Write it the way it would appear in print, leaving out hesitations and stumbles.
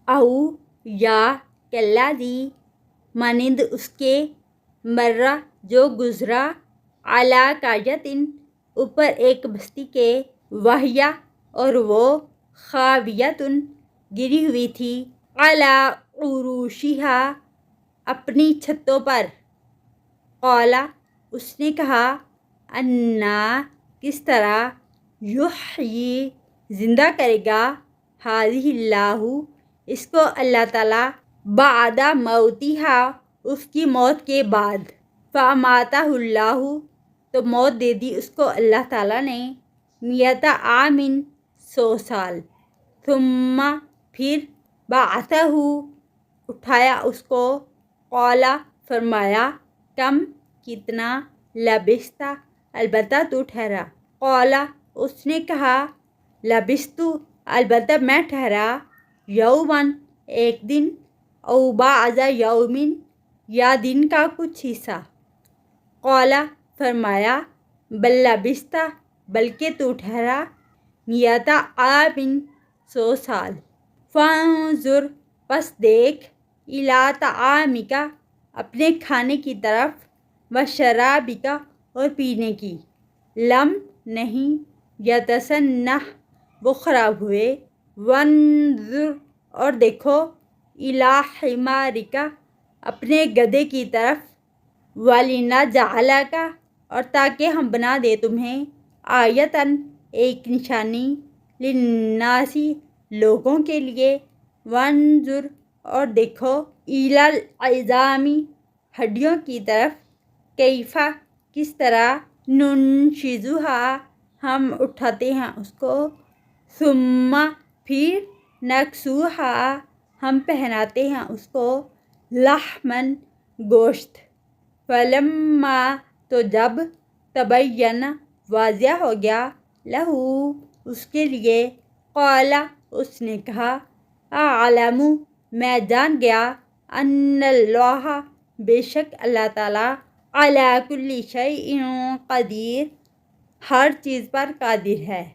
او یا کلذی مانند اس کے مرہ جو گزرا علی قریۃ اوپر ایک بستی کے وہی اور وہ خاویۃ گری ہوئی تھی علی عروشہا اپنی چھتوں پر۔ قال اس نے کہا انا کس طرح یحیی زندہ کرے گا ہذہ اللہ اس کو اللہ تعالیٰ بعد موتہا اس کی موت کے بعد۔ فاماتہ اللہ تو موت دے دی اس کو اللہ تعالیٰ نے 100 عام 100 سال۔ ثم پھر بعثہ اٹھایا اس کو۔ قال فرمایا کم کتنا لبثت البتہ تو ٹھہرا۔ قال اس نے کہا لبثت البتہ میں ٹھہرا یوما ایک دن او بعض یوم یا دن کا کچھ حصہ۔ قال فرمایا بل لبثت بلکہ تو ٹھہرا 100 عام 100 سال۔ فانظر پس دیکھ الی طعامک اپنے کھانے کی طرف و شرابک اور پینے کی لم نہیں یتسنہ وہ خراب ہوئے وانظر اور دیکھو الی حمارک اپنے گدھے کی طرف ولنجعلک اور تاکہ ہم بنا دے تمہیں آیۃً ایک نشانی للناس لوگوں کے لیے وانظر اور دیکھو الی العظام ہڈیوں کی طرف کیف کس طرح ننشزها ہم اٹھاتے ہیں اس کو ثم پھر نکسوها ہم پہناتے ہیں اس کو لحما گوشت۔ فلما تو جب تبین واضح ہو گیا لہو اس کے لیے قال اس نے کہا اعلم میں جان گیا ان اللہ بے شک اللہ تعالیٰ علی کل شیء قدیر ہر چیز پر قادر ہے۔